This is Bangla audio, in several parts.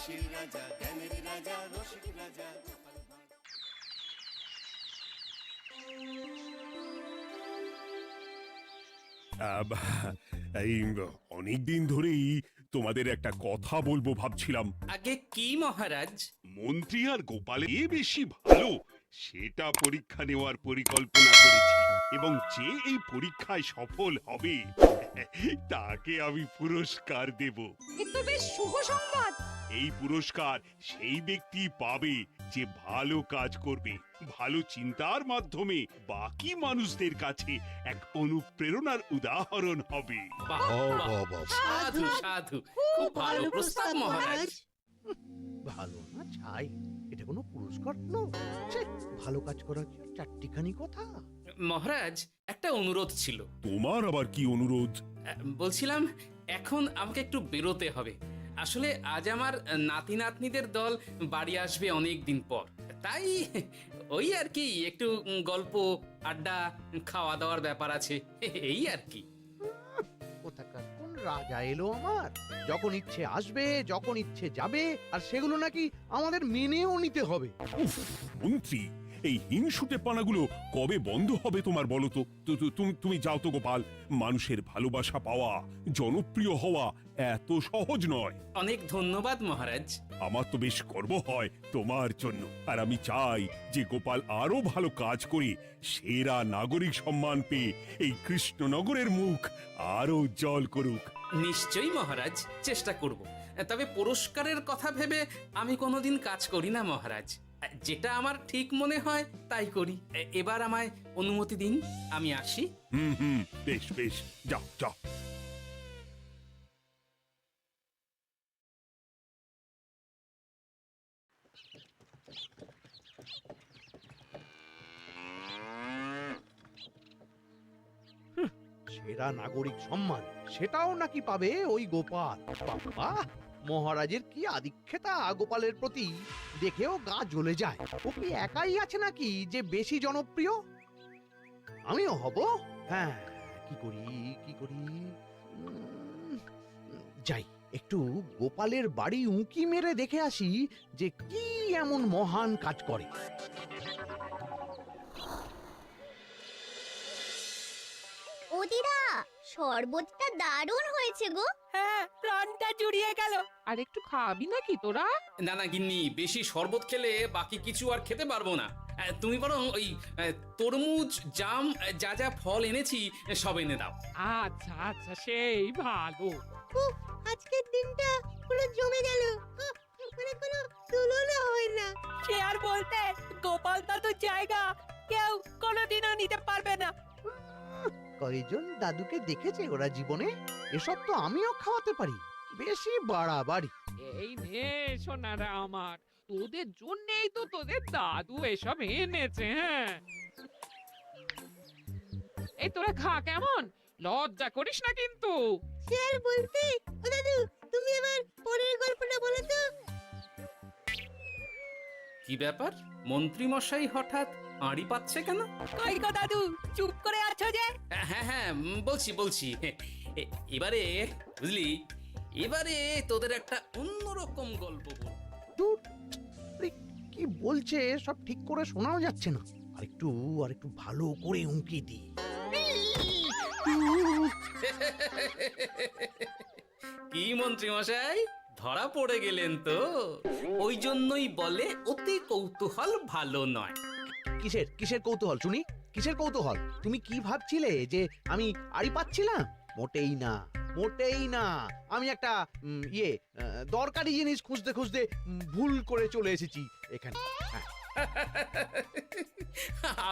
হাসির রাজা, জ্ঞানের রাজা, রসিক রাজা। এই অনেকদিন ধরেই তোমাদের একটা কথা বলবো ভাবছিলাম। আগে কি মহারাজ? মন্ত্রী আর গোপালে বেশি ভালো সেটা পরীক্ষা নেওয়ার পরিকল্পনা করেছি, এবং যে এই পরীক্ষায় সফল হবে তাকে আমি পুরস্কার দেব। এ তো বেশ শুভ সংবাদ। এই পুরস্কার সেই ব্যক্তি পাবে যে ভালো কাজ করবে, ভালো চিন্তার মাধ্যমে বাকি মানুষদের কাছে এক অনুপ্রেরণার উদাহরণ হবে। বাহ, বাহ, সাধু সাধু, খুব ভালো প্রস্তাব মহারাজ। ভালো না ছাই, এটা কোনো পুরস্কার হলো? ছে, ভালো কাজ করার কি আর চারটিখানি কথা? মহারাজ, একটা অনুরোধ ছিল। তোমার আবার কি অনুরোধ? বলছিলাম এখন আমাকে একটু বেরোতে হবে। আসলে আজ আমার নাতি নাতনিদের দল বাড়ি আসবে অনেক দিন পর, তাই ওই আর কি একটু গল্প আড্ডা খাওয়া দাওয়ার ব্যাপার আছে, এই আর কি। কোথাকার কোন রাজা এলো আমার? যখন ইচ্ছে আসবে, যখন ইচ্ছে যাবে, আর সেগুলো নাকি আমাদের মেনেও নিতে হবে। উফ, মন্ত্রী, এই হিংসুটে পানাগুলো কবে বন্ধ হবে তোমার বলো তো? তুমি যাও তো গোপাল। মানুষের ভালোবাসা পাওয়া, জনপ্রিয় হওয়া এত সহজ নয়। অনেক ধন্যবাদ মহারাজ। আমার তো বেশ গর্ব হয় তোমার জন্য, আর আমি চাই যে গোপাল আরো ভালো কাজ করে সেরা নাগরিক সম্মান পেয়ে এই কৃষ্ণনগরের মুখ আরো উজ্জ্বল করুক। নিশ্চয়ই মহারাজ, চেষ্টা করব। তবে পুরস্কারের কথা ভেবে আমি কোনোদিন কাজ করি না মহারাজ। যেটা আমার ঠিক মনে হয় তাই করি। এবার আমায় অনুমতি দিন, আমি আসি। হুম, বেশ বেশ, যাও যাও। সেরা নাগরিক সম্মান সেটাও নাকি পাবে ওই গোপাল? বাবা, মহারাজের কি আদিক্ষেতা গোপালের প্রতি, দেখেও গা জ্বলে যায়। ও কি একাই আছে নাকি যে বেশি জনপ্রিয়? আমিও হব। হ্যাঁ, কি করি কি করি? যাই, একটু গোপালের বাড়ি উঁকি মেরে দেখে আসি যে কি এমন মহান কাজ করে। ওদিরা, শরবতটা দারুণ হয়েছে গো। হ্যাঁ, প্রাণটা জুড়িয়ে গেল। আর একটু খাবি নাকি তোরা? না না গিন্নি, বেশি শরবত খেলে বাকি কিছু আর খেতে পারবো না। তুমি বরং ওই তরমুজ, জাম, যা যা ফল এনেছি সব এনে দাও। আচ্ছা আচ্ছা, সেই ভালো। আজকের দিনটা পুরো জমে গেল, মানে কোনো তুলনা হয় না। সে আর বলতে, গোপাল দাদুর জায়গা কেউ কোনোদিনও নিতে পারবে না। কয়জন দাদুকে দেখেছে ওরা জীবনে? এসব তো আমিও খাওয়াতে পারি। বেশি বাড়াবাড়ি। এই নে সোনারা আমার, তোদের জন্যই তো তোদের দাদু এসব এনেছে। হ্যাঁ, এই তোরা খা, কেমন? লজ্জা করিস না কিন্তু। সে আর বলতে, ও দাদু, তুমি এবার পরের গল্পটা বলো তো। কি ব্যাপার, মন্ত্রী মশাই হঠাৎ আড়ি পাচ্ছে কেন? কই গো দাদু, চুপ করে আছো যে? হ্যাঁ হ্যাঁ, বলছি। এবারে বুঝলি, এবারে তোদের একটা অন্যরকম গল্প বলবো। ধুর, আরে কি বলছে সব ঠিক করে শোনাও যাচ্ছে না। আর একটু ভালো করে উঁকি দি। কি মন্ত্রী মশাই, ধরা পড়ে গেলেন তো? ওই জন্যই বলে অতি কৌতূহল ভালো নয়। কিসের কিসের কৌতূহল শুনি? কিসের কৌতূহল? তুমি কি ভাবছিলে যে আমি আড়ি পাচ্ছিলাম? মোটেই না, মোটেই না। আমি একটা দরকারি জিনিস খুঁজতে খুঁজতে ভুল করে চলে এসেছি এখানে। হ্যাঁ,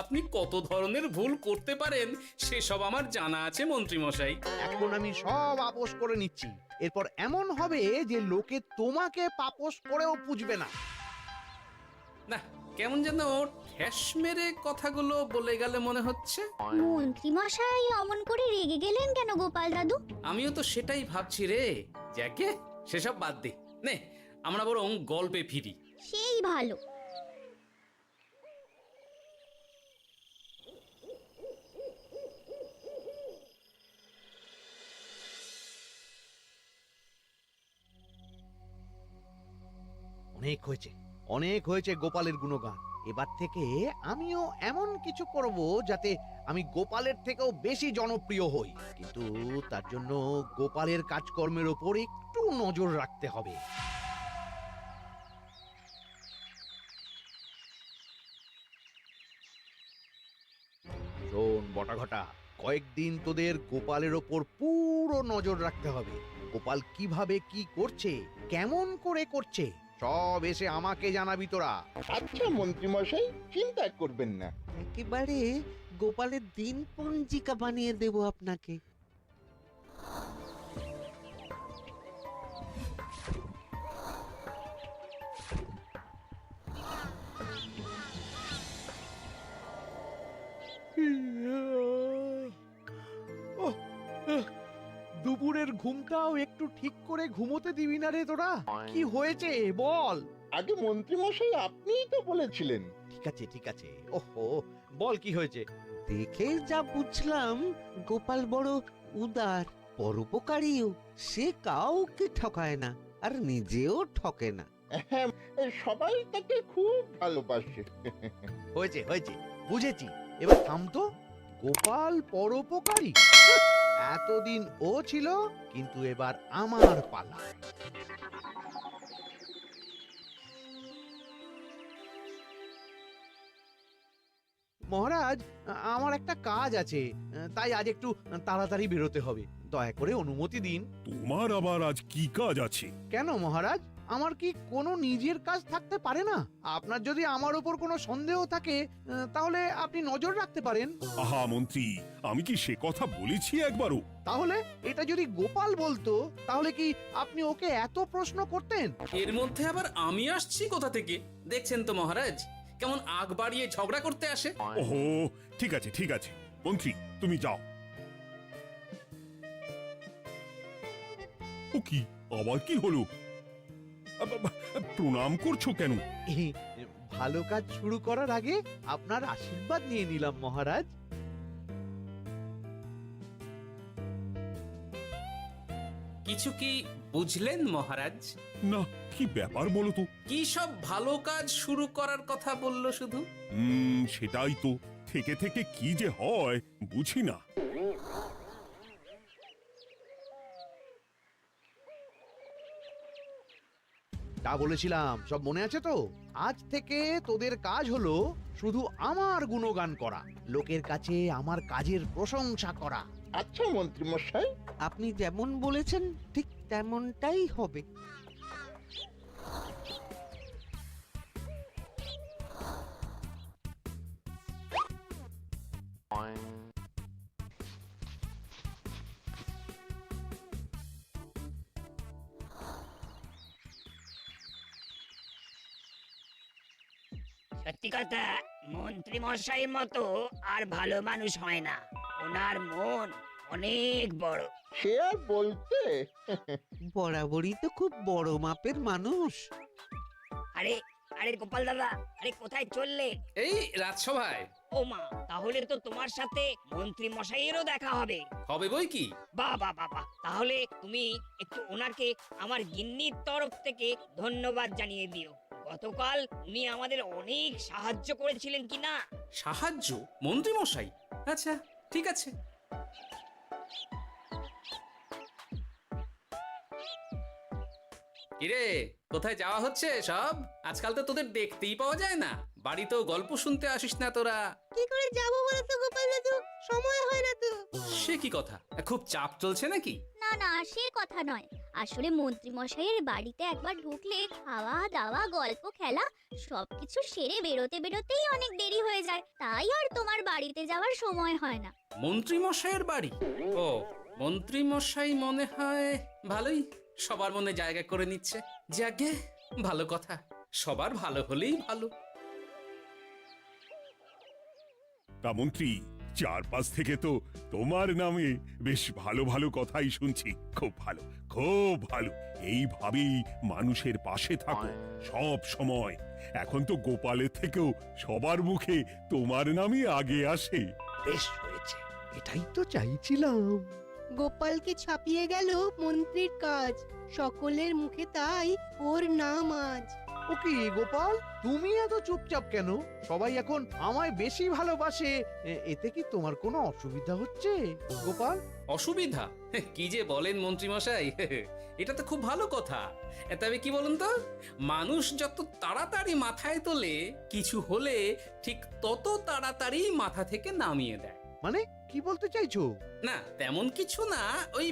আপনি কত ধরনের ভুল করতে পারেন সেসব আমার জানা আছে মন্ত্রী মশাই। এখন আমি সব আপোষ করে নিচ্ছি। এরপর এমন হবে যে লোকে তোমাকে পাপোশ করেও পুজবে না। না, কেমন যেন ঠেস মেরে কথাগুলো বলে গেলে মনে হচ্ছে। মন্ত্রী মশাই অমন করে রেগে গেলেন কেন গোপাল দাদু? আমিও তো সেটাই ভাবছি রে। যাকে সেসব বাদ দে, নে আমরা বরং গল্পে ফিরি। সেই ভালো। অনেক হয়েছে গোপালের গুণগান। এবার থেকে আমিও এমন কিছু করব যাতে আমি গোপালের থেকেও বেশি জনপ্রিয় হই, কিন্তু তার জন্য গোপালের কাজকর্মের ওপর একটু নজর রাখতে হবে। শোন বটাঘটা, কয়েকদিন তোদের গোপালের ওপর পুরো নজর রাখতে হবে। গোপাল কিভাবে কি করছে, কেমন করে করছে, সব এসে আমাকে জানাবি তোরা। আচ্ছা মন্ত্রীমশাই, চিন্তা করবেন না। একেবারে গোপালের দিন পঞ্জিকা বানিয়ে দেব আপনাকে। ওহ, দুপুরের ঘুমটাও একটু ঠিক করে ঘুমোতে দিবি না রে তোরা? কি হয়েছে বল। আগে মন্ত্রীমশাই আপনিই তো বলেছিলেন। ঠিক আছে, ওহো, বল কি হয়েছে। দেখে যা বুঝলাম গোপাল বড় উদার, পরোপকারীও। সে কাউকে ঠকায় না, আর নিজেও ঠকে না। হ্যাঁ, সবাই তাকে খুব ভালোবাসে। হয়েছে, বুঝেছি। এবার থাম তো। গোপাল পরোপকারী? এতদিন ও ছিল, কিন্তু এবার আমার পালা। মহারাজ, আমার একটা কাজ আছে, তাই আজ একটু তাড়াতাড়ি বেরোতে হবে। দয়া করে অনুমতি দিন। তোমার আবার আজ কি কাজ আছে? কেন মহারাজ, আমার কি কোনো নিজের কাজ থাকতে পারে না? আপনার যদি আমার উপর কোনো সন্দেহ থাকে, তাহলে আপনি নজর রাখতে পারেন। আহা মন্ত্রী, আমি কি সে কথা বলেছি একবারও? তাহলে এটা যদি গোপাল বলতো, তাহলে কি আপনি ওকে এত প্রশ্ন করতেন? এর মধ্যে আবার আমি আসছি কোথা থেকে? দেখছেন তো মহারাজ, কেমন আগ বাড়িয়ে ঝগড়া করতে আসে। ওহো, ঠিক আছে মন্ত্রী, তুমি যাও। ও কি, আবার কি হলো? প্রণাম করছো কেন? ভালো কাজ শুরু করার আগে আপনার আশীর্বাদ নিয়ে নিলাম মহারাজ। কিছু কি বুঝলেন মহারাজ? না, কি ব্যাপার বলো তো? কি সব ভালো কাজ শুরু করার কথা বললো শুধু? সেটাই তো, থেকে থেকে কি যে হয় বুঝি না। তা বলেছিলাম, সব মনে আছে তো? আজ থেকে তোদের কাজ হলো শুধু আমার গুণগান করা, লোকের কাছে আমার কাজের প্রশংসা করা। আচ্ছা মন্ত্রীমশাই। আপনি যেমন বলেছেন ঠিক তেমনটাই হবে। সত্যি কথা, মন্ত্রী মশাইয়ের মতো আর ভালো মানুষ হয় না। ওনার মন অনেক বড়। সে আর বলতে। বরাবরই তো খুব বড় মাপের মানুষ। আরে আরে গোপাল দাদা, আরে কোথায় চললে? এই রাজসভায়। ও মা, তাহলে তো তোমার সাথে মন্ত্রী মশাইয়েরও দেখা হবে। হবে বই কি? বাহ বাহ বাহ বাহ, তাহলে তুমি একটু ওনাকে আমার গিন্নির তরফ থেকে ধন্যবাদ জানিয়ে দিও। গতকাল উনি আমাদের অনেক সাহায্য করেছিলেন কি না? সাহায্য? মন্ত্রী মশাই? আচ্ছা, ঠিক আছে। কিরে, কোথায় যাওয়া হচ্ছে সব? আজকাল তো তোদের দেখতেই পাওয়া যায় না। বাড়িতেও গল্প শুনতে আসিস না তোরা। কি করে যাবো বলো তো গোপাল দাদু, সময় হয় না তো। সে কি কথা? খুব চাপ চলছে নাকি? না না, সে কথা নয়। আসলে মন্ত্রী মশাইয়ের বাড়িতে একবার ঢুকলে খাওয়া দাওয়া গল্প খেলা সবকিছু সেরে বেরোতে বেরোতেই অনেক দেরি হয়ে যায়, তাই আর তোমার বাড়িতে যাওয়ার সময় হয় না। মন্ত্রী মশাইয়ের বাড়ি? ও, মন্ত্রী মশাই মনে হয় ভালোই সবার মনে জায়গা করে নিচ্ছে। যাকে ভালো কথা, সবার ভালো হলেই ভালো। তা মন্ত্রী, চারপাশ থেকে তো তোমার নামে বেশ ভালো ভালো কথাই শুনছি। খুব ভালো। এইভাবেই মানুষের পাশে থাকো সব সময়। এখন তো গোপালের থেকেও সবার মুখে তোমার নামই আগে আসে। বেশ হয়েছে, এটাই তো চাইছিলাম। গোপালকে ছাপিয়ে গেল মন্ত্রীর কাজ, সকলের মুখে তাই ওর নাম আজ। ও কি গোপাল, তুমি এত চুপচাপ কেন? সবাই এখন আমায় বেশি ভালোবাসে, এতে কি তোমার কোনো অসুবিধা হচ্ছে গোপাল? অসুবিধা? কি যে বলেন মন্ত্রী মশাই, এটা তো খুব ভালো কথা। তবে কি বলুন তো, মানুষ যত তাড়াতাড়ি মাথায় তোলে, কিছু হলে ঠিক তত তাড়াতাড়ি মাথা থেকে নামিয়ে দেয়। মানে কি বলতে চাইছো? না তেমন কিছু না, ওই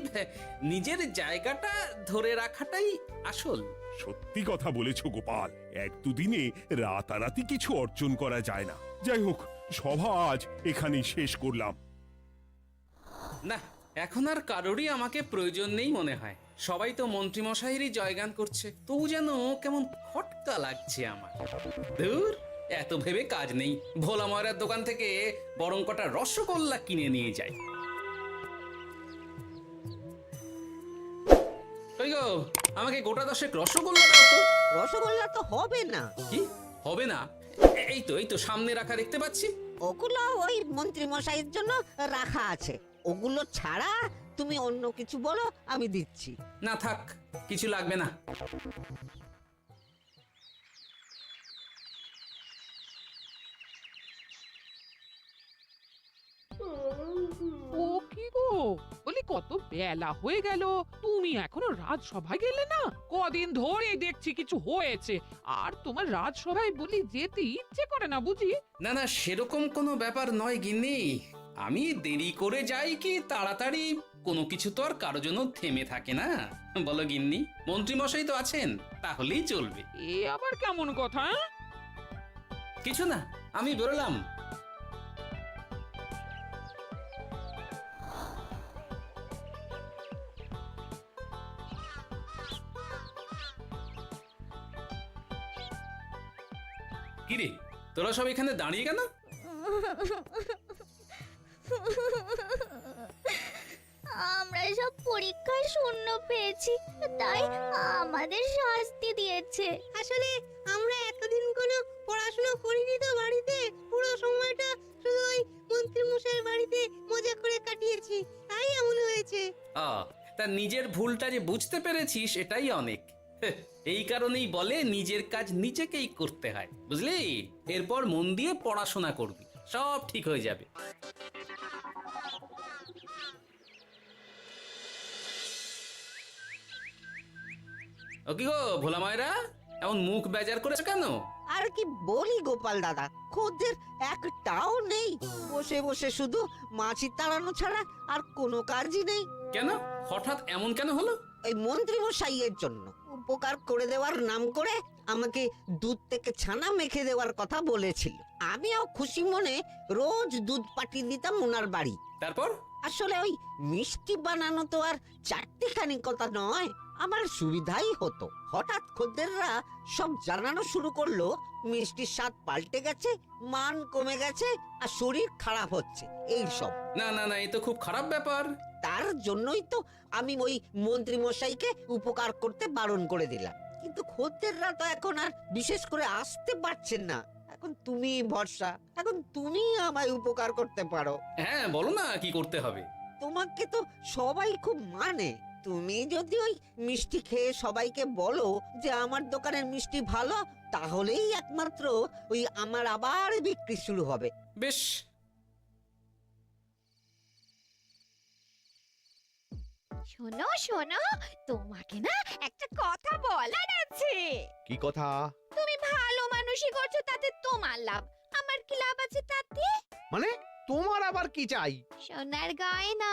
নিজের জায়গাটা ধরে রাখাটাই আসল। সত্যি কথা বলেছো গোপাল, এক দুদিনে রাতারাতি কিছু অর্জন করা যায় না। যাই হোক, সভা আজ এখানেই শেষ করলাম। না, এখন আর কারোরই আমাকে প্রয়োজন নেই মনে হয়। সবাই তো মন্ত্রী মশাইয়েরই জয়গান করছে, তবু যেন কেমন খটকা লাগছে আমার। ধুর, এত ভেবে কাজ নেই, ভোলা ময়রার দোকান থেকে বরং কটা রসগোল্লা কিনে নিয়ে যাই। কই গো, আমাকে গোটা 10 রসগোল্লা দাও তো। রসগোল্লা তো হবে না। কি হবে না? এই তো সামনে রাখা দেখতে পাচ্ছি। ওগুলো ওই মন্ত্রী মশাইয়ের জন্য রাখা আছে। ওগুলো ছাড়া তুমি অন্য কিছু বলো, আমি দিচ্ছি। না থাক, কিছু লাগবে না। ও কি গো, বলি কত বেলা হয়ে গেল, তুমি এখনো রাজসভায় গেলে না? কদিন ধরে দেখছি কিছু হয়েছে, আর তোমার রাজসভায় বলি যেতে ইচ্ছে করে না বুঝি? না না, সেরকম কোনো ব্যাপার নয় গিন্নি। আমি দেরি করে যাই কি তাড়াতাড়ি, কোনো কিছু তো আর কারো জন্য থেমে থাকে না, বলো গিন্নি? মন্ত্রী মশাই তো আছেন, তাহলেই চলবে। এ আবার কেমন কথা? কিছু না, আমি বেরোলাম। কিরে, তোরা সব এখানে দাঁড়িয়ে কেন? আমরা সব পরীক্ষায় শূন্য পেয়েছি, তাই আমাদের শাস্তি দিয়েছে। আসলে আমরা এতদিন কোনো পড়াশোনা করিনি তো বাড়িতে, পুরো সময়টা শুধু ওই মন্ত্রী মশাইয়ের বাড়িতে মজা করে কাটিয়েছি, তাই এমন হয়েছে। তা নিজের ভুলটা যে বুঝতে পেরেছিস, এটাই অনেক। এই কারণেই বলে নিজের কাজ নিজেকেই করতে হয়, বুঝলি? এরপর মন দিয়ে পড়াশোনা করবি, সব ঠিক হয়ে যাবে। ও কি গো ভোলা মায়েরা, এমন মুখ বেজার করেছো কেন? আর কি বলি গোপাল দাদা, খদ্দের একটাও নেই। বসে বসে শুধু মাছি তাড়ানো ছাড়া আর কোনো কাজই নেই। কেন, হঠাৎ এমন কেন হলো? এই মন্ত্রী মশাইয়ের জন্য উপকার করে দেওয়ার নাম করে আমাকে দুধ থেকে ছানা মেখে দেওয়ার কথা বলেছিল। আমিও খুশি মনে রোজ দুধ পাঠিয়ে দিতাম ওনার বাড়ি। তারপর? আসলে ওই মিষ্টি বানানো তো আর চারটিখানি কথা নয়, আমার সুবিধাই হতো। হঠাৎ খদ্দেররা সব জানানো শুরু করলো মিষ্টির স্বাদ পাল্টে গেছে, মান কমে গেছে, আর শরীর খারাপ হচ্ছে, এই সব। না না না, এ তো খুব খারাপ ব্যাপার। তার জন্যই তো আমি ওই মন্ত্রী মশাইকে উপকার করতে বারণ করে দিলাম। কিন্তু খদ্দেররা তো এখন আর বিশেষ করে আসতে পারছেন না। এখন তুমি ভরসা, এখন তুমি আমায় উপকার করতে পারো। হ্যাঁ বলো না, কি করতে হবে? তোমাকে তো সবাই খুব মানে। তুমি যদি ওই মিষ্টি খেয়ে সবাইকে বলো যে আমার দোকানের মিষ্টি ভালো, তাহলেই একমাত্র ওই আমার আবার বিক্রি শুরু হবে। বেশ। শোনো শোনো, তোমাকে না একটা কথা বলার আছে। কি কথা? তুমি ভালো মানুষই করছো, তাতে তোমার লাভ, আমার কি লাভ আছে তাতে? মানে তোমার আবার কি চাই? সোনার গয়না,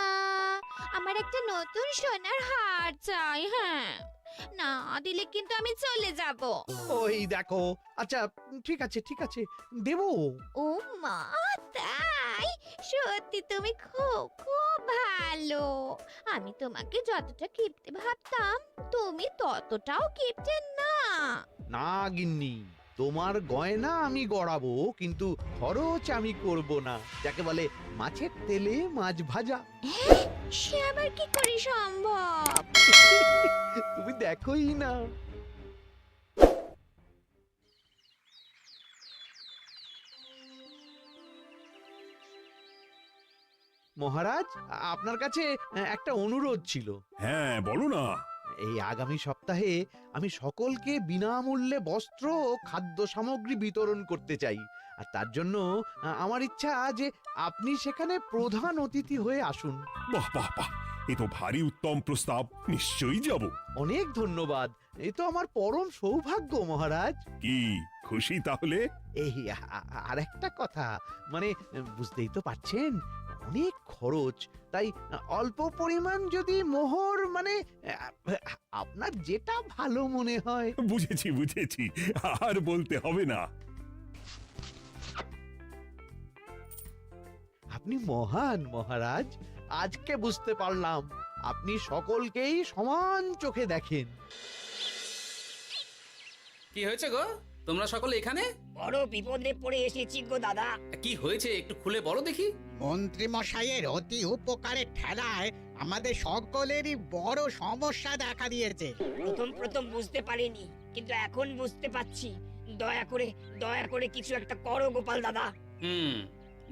আমার একটা নতুন সোনার হার চাই। হ্যাঁ, না দিলে কিন্তু আমি চলে যাব। ওই দেখো, আচ্ছা ঠিক আছে ঠিক আছে, দেবো। ও মা, তাই? সত্যি তুমি খুব খুব ভালো। আমি তোমাকে যতটা কিপটে ভাবতাম, তুমি ততটাও কিপটে না। না গিন্নি, তোমার গয়না আমি গড়াবো, কিন্তু খরচ আমি করব না। যাকে বলে মাছের তেলে মাছ ভাজা। সে আবার কি করে সম্ভব? তুমি দেখোই না। মহারাজ, আপনার কাছে একটা অনুরোধ ছিল। হ্যাঁ বলো না। এই আগামী সপ্তাহে আমি সকলকে বিনামূল্যে বস্ত্র ও খাদ্য সামগ্রী বিতরণ করতে চাই। আর তার জন্য আমার ইচ্ছা যে আপনি সেখানে প্রধান অতিথি হয়ে আসুন। বাহ বাহ বাহ, এ তো ভারী উত্তম প্রস্তাব, নিশ্চয়ই যাব। অনেক ধন্যবাদ, এ তো আমার পরম সৌভাগ্য মহারাজ। কি খুশি তাহলে? এই আর একটা কথা, মানে বুঝতেই তো পারছেন অনেক খরচ, তাই অল্প পরিমাণ যদি মোহর, মানে আপনার যেটা ভালো মনে হয়। বুঝেছি বুঝেছি, আর বলতে হবে না। আপনি মহান মহারাজ, আজকে বুঝতে পারলাম আপনি সকলকেই সমান চোখে দেখেন। কি হয়েছে গো, তোমরা সকলে এখানে? বড় বিপদে পড়ে এসেছি গো দাদা। কি হয়েছে একটু খুলে বলো দেখি। মন্ত্রী মশাইয়ের অতি উপকারের ঠেলায় আমাদের সকলেরই বড় সমস্যা দেখা দিয়েছে। প্রথম বুঝতে পারিনি, কিন্তু এখন বুঝতে পারছি। দয়া করে কিছু একটা করো গোপাল দাদা।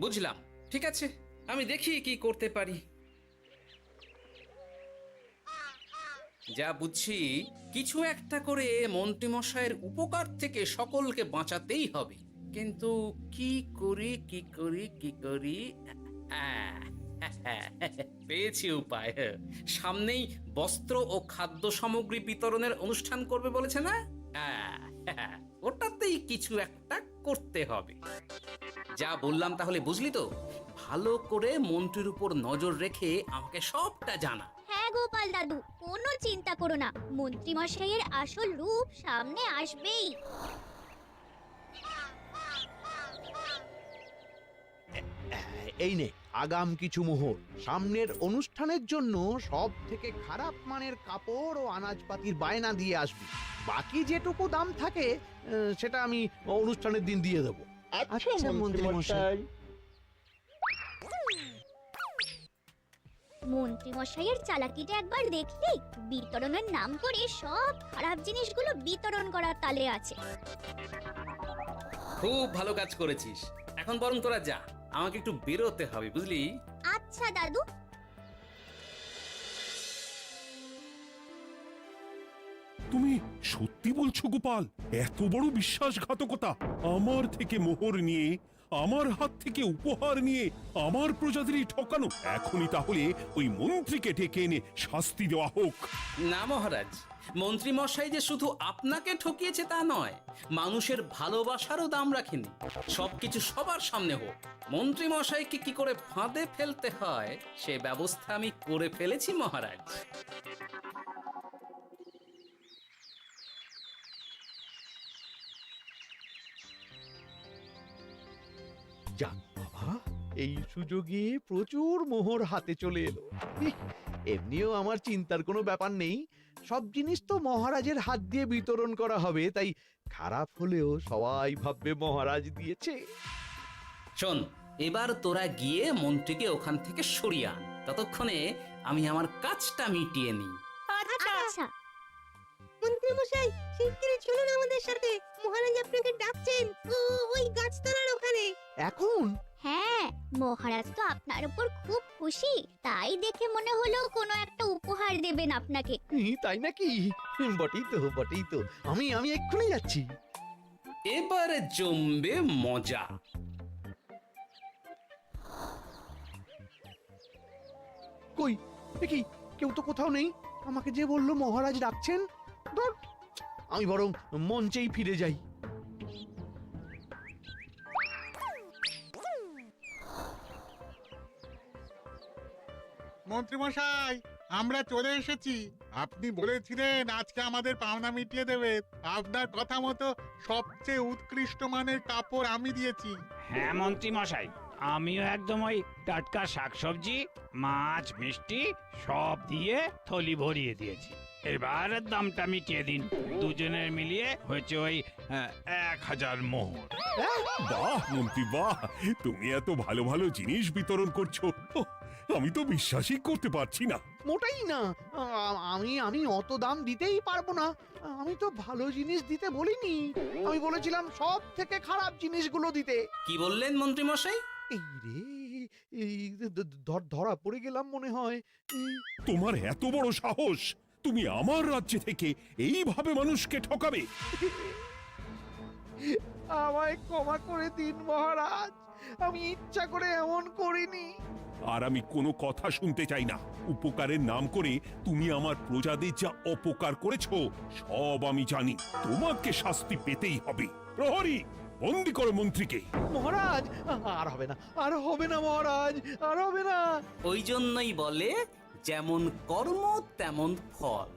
বুঝলাম, ঠিক আছে, আমি দেখি কি করতে পারি। যা বুঝছি, কিছু একটা করে মন্ত্রীমশাইয়ের উপকার থেকে সকলকে বাঁচাতেই হবে। কিন্তু কি করি পেয়েছি উপায়। সামনেই বস্ত্র ও খাদ্য সামগ্রী বিতরণের অনুষ্ঠান করবে বলেছে না? ওটাতেই কিছু একটা করতে হবে। যা বললাম তাহলে বুঝলি তো? ভালো করে মন্ত্রীর উপর নজর রেখে আমাকে সবটা জানা। হ্যাঁ গোপাল দাদু, কোনো চিন্তা করো না, মন্ত্রী মশাইয়ের আসল রূপ সামনে আসবেই। এই নে আগাম কিছু মোহর। সামনের অনুষ্ঠানের জন্য সব থেকে খারাপ মানের কাপড় ও আনাজপাতির বায়না দিয়ে আসবি। বাকি যেটুকু দাম থাকে সেটা আমি অনুষ্ঠানের দিন দিয়ে দেবো। আচ্ছা মন্ত্রী মশাই। মন্ত্রী মশাইয়ের চালাকিটা একবার দেখলি? বিতরণের নাম করে সব খারাপ জিনিসগুলো বিতরণ করার তালে আছে। খুব ভালো কাজ করেছিস। এখন বরং তোরা যা, আমাকে একটু বেরোতে হবে, বুঝলি? আচ্ছা দাদু। তুমি সত্যি বলছো গোপাল? এত বড় বিশ্বাসঘাতকতা! আমার থেকে মোহর নিয়ে, আমার হাত থেকে উপহার নিয়ে আমার প্রজাদেরই ঠকানো। এখনই তাহলে ওই মন্ত্রীকে ডেকে এনে শাস্তি দেওয়া হোক। না মহারাজ, মন্ত্রী মশাই যে শুধু আপনাকে ঠকিয়েছে তা নয়, মানুষের ভালোবাসারও দাম রাখেনি। সবকিছু সবার সামনে হোক। মন্ত্রী মশাইকে কি করে ফাঁদে ফেলতে হয় সে ব্যবস্থা আমি করে ফেলেছি মহারাজ। যাক বাবা, এই সুযোগে প্রচুর মোহর হাতে চলে এলো। এমনিও আমার চিন্তার কোনো ব্যাপার নেই, সব জিনিস তো মহারাজের হাত দিয়ে বিতরণ করা হবে, তাই খারাপ হলেও সবাই ভাববে মহারাজ দিয়েছে। শোন, এবার তোরা গিয়ে মন্ত্রীকে ওখান থেকে সরিয়ে আন। ততক্ষণে আমি আমার কাজটা মিটিয়ে নিই। আচ্ছা। মন্ত্রী মশাই, শিগগিরই চলুন আমাদের সাথে, মহারাজ আপনাকে ডাকছেন ওই গাছতলার ওখানে। এখন? হ্যাঁ, মহারাজ তো আপনার উপর খুব খুশি, তাই দেখে মনে হলো কোনো একটা উপহার দেবেন আপনাকে। তাই নাকি? বটেই তো, আমি এক্ষুনি যাচ্ছি। এবারে জমবে মজা। কই কি কেউ তো কোথাও নেই। আমাকে যে বললো মহারাজ ডাকছেন, ধুর, আমি বরং মঞ্চেই ফিরে যাই। মন্ত্রী মশাই, আমরা চলে এসেছি। আপনি বলেছিলেন আজকে আমাদের পাওনা মিটিয়ে দেবেন। আপনার কথা মতো সবচেয়ে উৎকৃষ্ট মানের কাপড় আমি দিয়েছি। হ্যাঁ মন্ত্রী মশাই, আমিও একদম ওই টাটকা শাকসবজি, মাছ, মিষ্টি সব দিয়ে থলি ভরিয়ে দিয়েছি। এবার দামটা মিটিয়ে দিন। দুজনের মিলিয়ে হয়েছে ওই 1000 মোহর। বাহ মন্ত্রী বাহ, তুমি এত ভালো ভালো জিনিস বিতরণ করছো, আমি তো বিশ্বাসই করতে পারছি না। মোটেই না, আমি অত দাম দিতেই পারবো না। আমি তো ভালো জিনিস দিতে বলিনি, আমি বলেছিলাম সব থেকে খারাপ জিনিসগুলো দিতে। কি বললেন মন্ত্রী মশাই? এই রে, ধরা পড়ে গেলাম মনে হয়। তোমার এত বড় সাহস! তুমি আমার রাজ্যে থেকে এইভাবে মানুষকে ঠকাবে? আমায় ক্ষমা করে দিন মহারাজ, আমি ইচ্ছা করে এমন করিনি। আর আমি কোনো কথা শুনতে চাই না। উপকারের নাম করে তুমি আমার প্রজাদের যা অপকার করেছো সব আমি জানি। তোমাকে শাস্তি পেতেই হবে। প্রহরী, বন্দি করো মন্ত্রীকে। মহারাজ, আর হবে না, আর হবে না মহারাজ, আর হবে না। ওই জন্যই বলে যেমন কর্ম তেমন ফল।